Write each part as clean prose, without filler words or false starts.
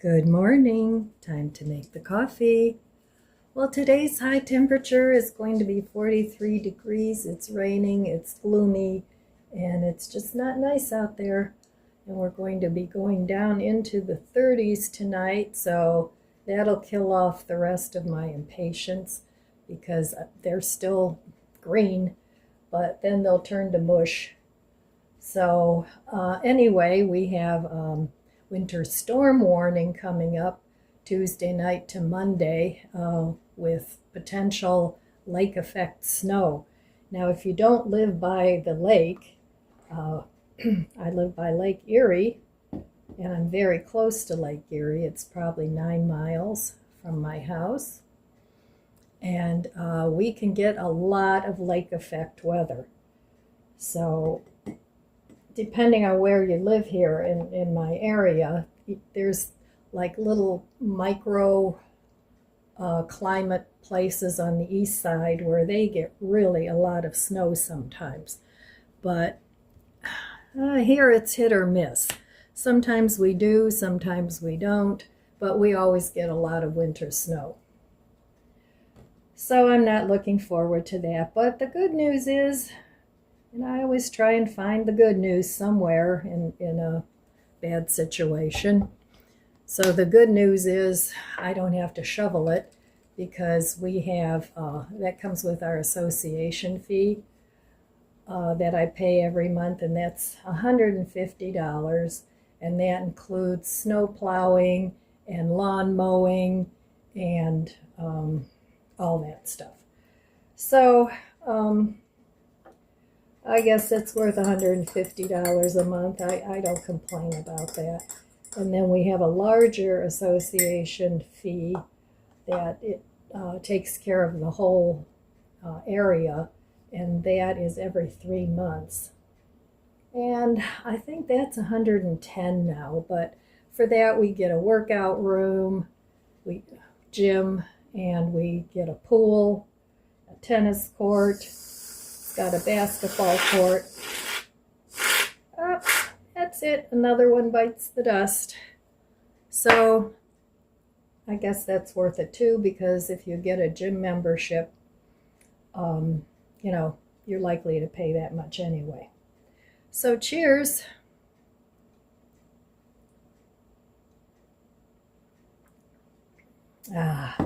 Good morning. Time to make the coffee. Well, today's high temperature is going to be 43 degrees. It's raining, it's gloomy, and it's just not nice out there. And we're going to be going down into the 30s tonight, so that'll kill off the rest of my impatiens because they're still green, but then they'll turn to mush. So anyway, we have winter storm warning coming up Tuesday night to Monday with potential lake effect snow. Now, if you don't live by the lake, I live by Lake Erie, and I'm very close to Lake Erie. It's probably 9 miles from my house. And we can get a lot of lake effect weather. So depending on where you live here in my area, there's like little micro climate places on the east side where they get really a lot of snow sometimes. But here it's hit or miss. Sometimes we do, sometimes we don't, but we always get a lot of winter snow. So I'm not looking forward to that. But the good news is, and I always try and find the good news somewhere in a bad situation. So the good news is I don't have to shovel it because we have, that comes with our association fee that I pay every month, and that's $150. And that includes snow plowing and lawn mowing and all that stuff. So, I guess it's worth $150 a month. I don't complain about that. And then we have a larger association fee that it takes care of the whole area, and that is every 3 months. And I think that's $110 now, but for that we get a workout room, gym, and we get a pool, a tennis court. Got a basketball court. That's it. Another one bites the dust. So I guess that's worth it too, because if you get a gym membership, you're likely to pay that much anyway. So cheers.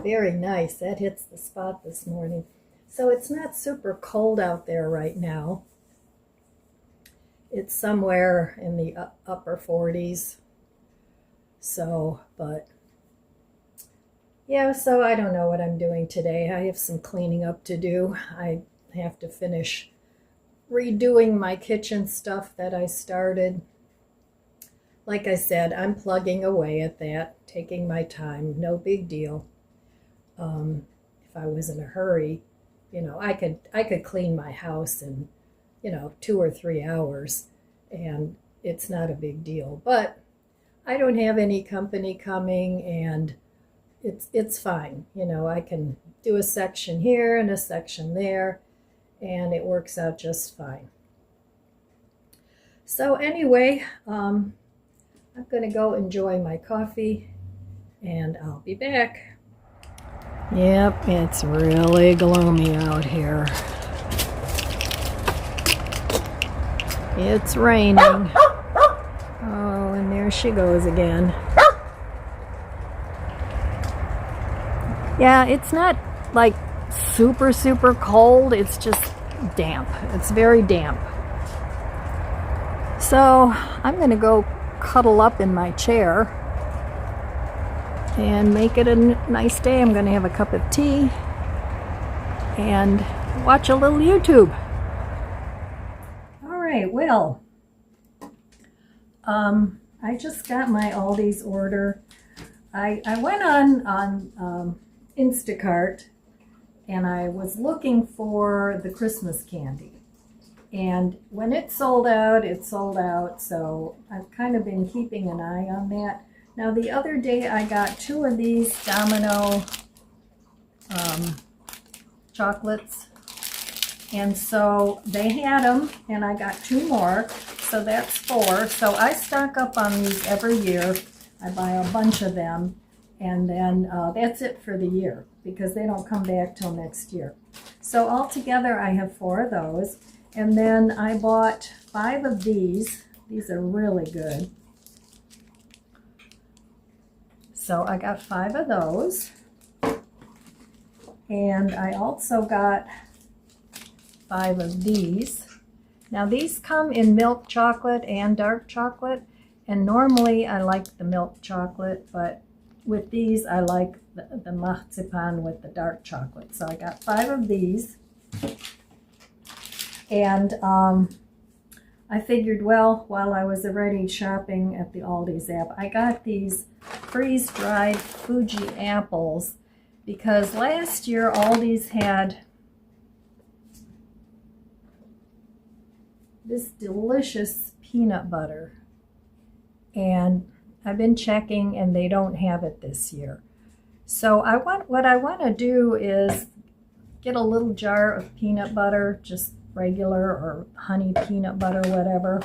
Very nice. That hits the spot this morning. So it's not super cold out there right now. It's somewhere in the upper 40s. So, but yeah, so I don't know what I'm doing today. I have some cleaning up to do. I have to finish redoing my kitchen stuff that I started. Like I said, I'm plugging away at that, taking my time, no big deal. If I was in a hurry, I could clean my house in, 2 or 3 hours, and it's not a big deal. But I don't have any company coming, and it's fine. I can do a section here and a section there, and it works out just fine. So anyway, I'm going to go enjoy my coffee, and I'll be back. Yep, it's really gloomy out here. It's raining. Oh, and there she goes again. Yeah, it's not like super, super cold. It's just damp. It's very damp. So I'm going to go cuddle up in my chair and make it a nice day. I'm going to have a cup of tea and watch a little YouTube. All right, well, I just got my Aldi's order. I went on Instacart, and I was looking for the Christmas candy. And when it sold out, so I've kind of been keeping an eye on that. Now, the other day I got 2 of these Domino chocolates, and so they had them, and I got 2 more, so that's 4. So I stock up on these every year. I buy a bunch of them, and then that's it for the year because they don't come back till next year. So altogether I have 4 of those, and then I bought 5 of these. These are really good. So I got 5 of those, and I also got 5 of these. Now these come in milk chocolate and dark chocolate, and normally I like the milk chocolate, but with these I like the marzipan with the dark chocolate. So I got 5 of these, and I figured, well, while I was already shopping at the Aldi's app, I got these freeze-dried Fuji apples because last year Aldi's had this delicious peanut butter, and I've been checking and they don't have it this year. So what I want to do is get a little jar of peanut butter, just regular or honey peanut butter, whatever,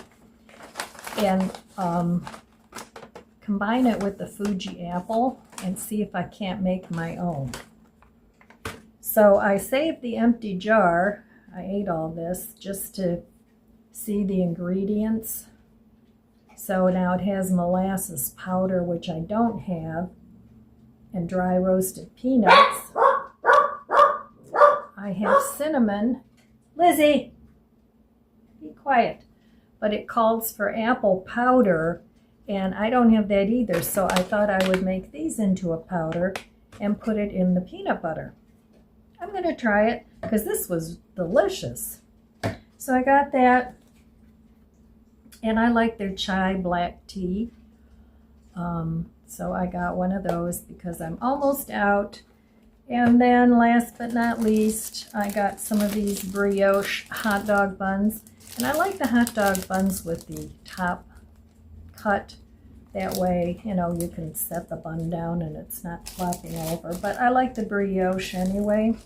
and combine it with the Fuji apple and see if I can't make my own. So I saved the empty jar. I ate all this just to see the ingredients. So now it has molasses powder, which I don't have, and dry roasted peanuts. I have cinnamon. Lizzie, be quiet. But it calls for apple powder, and I don't have that either, so I thought I would make these into a powder and put it in the peanut butter. I'm going to try it because this was delicious. So I got that, and I like their chai black tea. So I got one of those because I'm almost out. And then last but not least, I got some of these brioche hot dog buns. And I like the hot dog buns with the top cut. That way, you know, you can set the bun down and it's not flopping over. But I like the brioche anyway.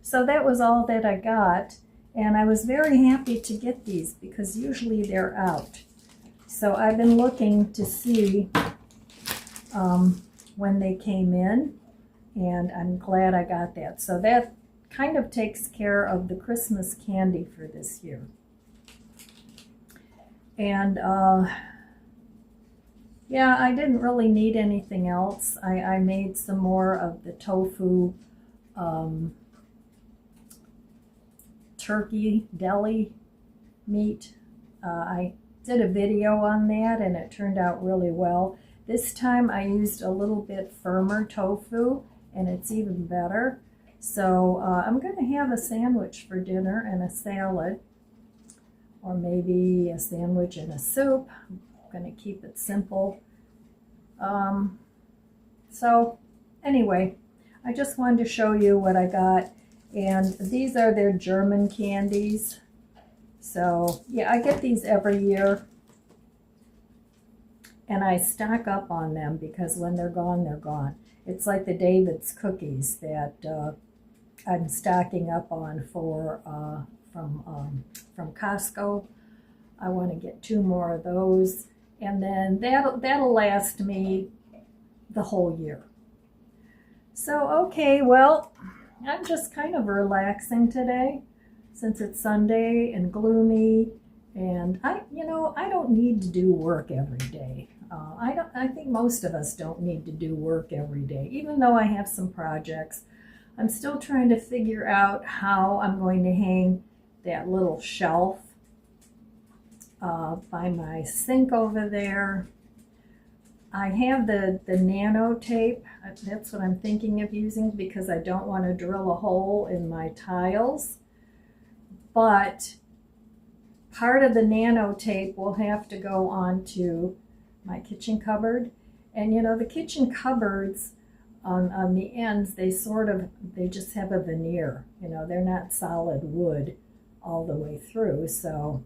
So that was all that I got. And I was very happy to get these because usually they're out. So I've been looking to see when they came in, and I'm glad I got that. So that kind of takes care of the Christmas candy for this year. And yeah, I didn't really need anything else. I made some more of the tofu turkey deli meat. I did a video on that and it turned out really well. This time I used a little bit firmer tofu and it's even better. So I'm going to have a sandwich for dinner and a salad, or maybe a sandwich and a soup. I'm going to keep it simple. So anyway, I just wanted to show you what I got. And these are their German candies. So yeah, I get these every year. And I stock up on them because when they're gone, they're gone. It's like the David's cookies that I'm stocking up on from Costco. I want to get 2 more of those. And then that'll last me the whole year. So, okay, well, I'm just kind of relaxing today since it's Sunday and gloomy, and I don't need to do work every day. I think most of us don't need to do work every day, even though I have some projects. I'm still trying to figure out how I'm going to hang that little shelf by my sink over there. I have the nano tape. That's what I'm thinking of using because I don't want to drill a hole in my tiles. But part of the nano tape will have to go onto my kitchen cupboard. And you know, the kitchen cupboards on the ends, they just have a veneer. You know, they're not solid wood all the way through. So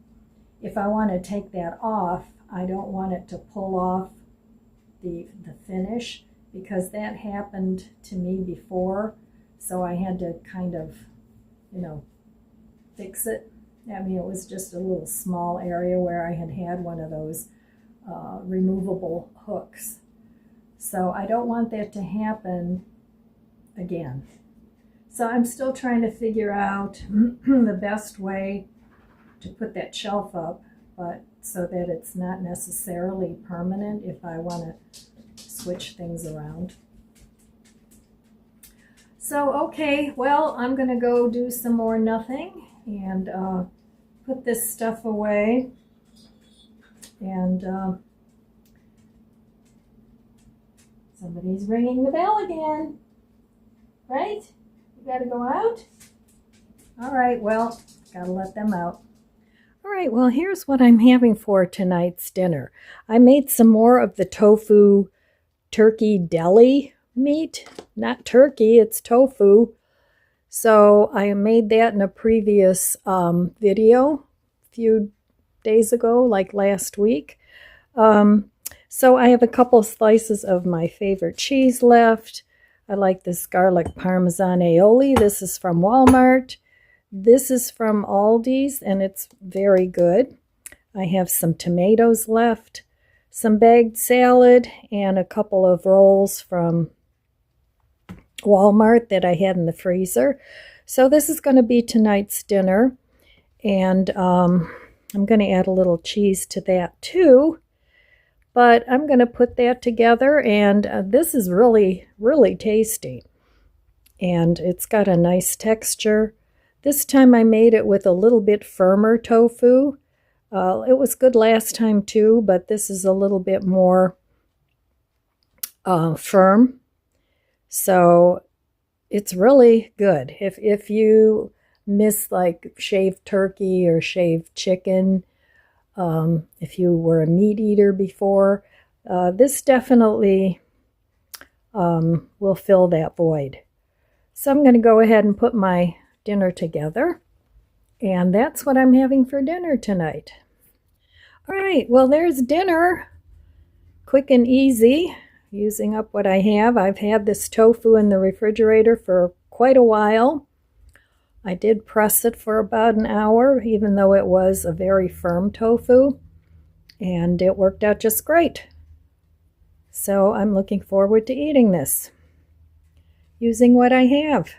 if I want to take that off, I don't want it to pull off the finish, because that happened to me before. So I had to kind of, you know, fix it. I mean, it was just a little small area where I had one of those removable hooks. So I don't want that to happen again. So I'm still trying to figure out the best way to put that shelf up, but so that it's not necessarily permanent if I want to switch things around. So, okay, well, I'm going to go do some more nothing and put this stuff away. And somebody's ringing the bell again, right? You got to go out? All right, well, got to let them out. All right, well, here's what I'm having for tonight's dinner. I made some more of the tofu turkey deli meat. Not turkey, it's tofu. So I made that in a previous video a few days ago, like last week. So I have a couple slices of my favorite cheese left. I like this garlic parmesan aioli. This is from Walmart. This is from Aldi's, and it's very good. I have some tomatoes left, some bagged salad, and a couple of rolls from Walmart that I had in the freezer. So this is going to be tonight's dinner, and I'm going to add a little cheese to that too. But I'm going to put that together, and this is really, really tasty. And it's got a nice texture. This time I made it with a little bit firmer tofu. It was good last time too, but this is a little bit more firm. So it's really good. If you miss like shaved turkey or shaved chicken, if you were a meat eater before, this definitely will fill that void. So I'm going to go ahead and put my dinner together, and that's what I'm having for dinner tonight. All right, well, there's dinner. Quick and easy, using up what I have. I've had this tofu in the refrigerator for quite a while. I did press it for about an hour, even though it was a very firm tofu, and it worked out just great. So I'm looking forward to eating this, using what I have,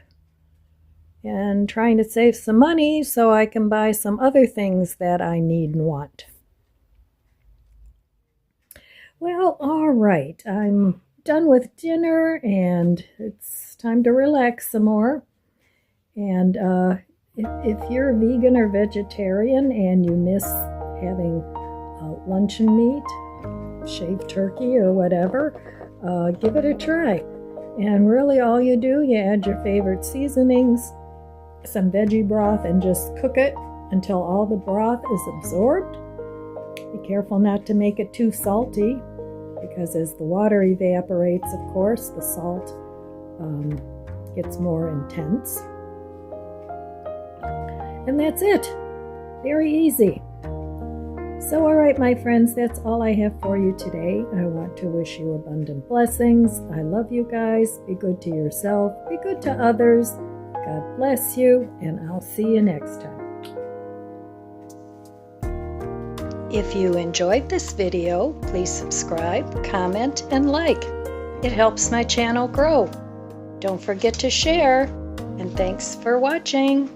and trying to save some money so I can buy some other things that I need and want. Well, all right, I'm done with dinner, and it's time to relax some more. And if you're a vegan or vegetarian and you miss having luncheon meat, shaved turkey or whatever, give it a try. And really all you do, you add your favorite seasonings, some veggie broth, and just cook it until all the broth is absorbed. Be careful not to make it too salty, because as the water evaporates, of course, the salt gets more intense. And that's it. Very easy. So, all right, my friends, that's all I have for you today. I want to wish you abundant blessings. I love you guys. Be good to yourself. Be good to others. God bless you, and I'll see you next time. If you enjoyed this video, please subscribe, comment, and like. It helps my channel grow. Don't forget to share, and thanks for watching.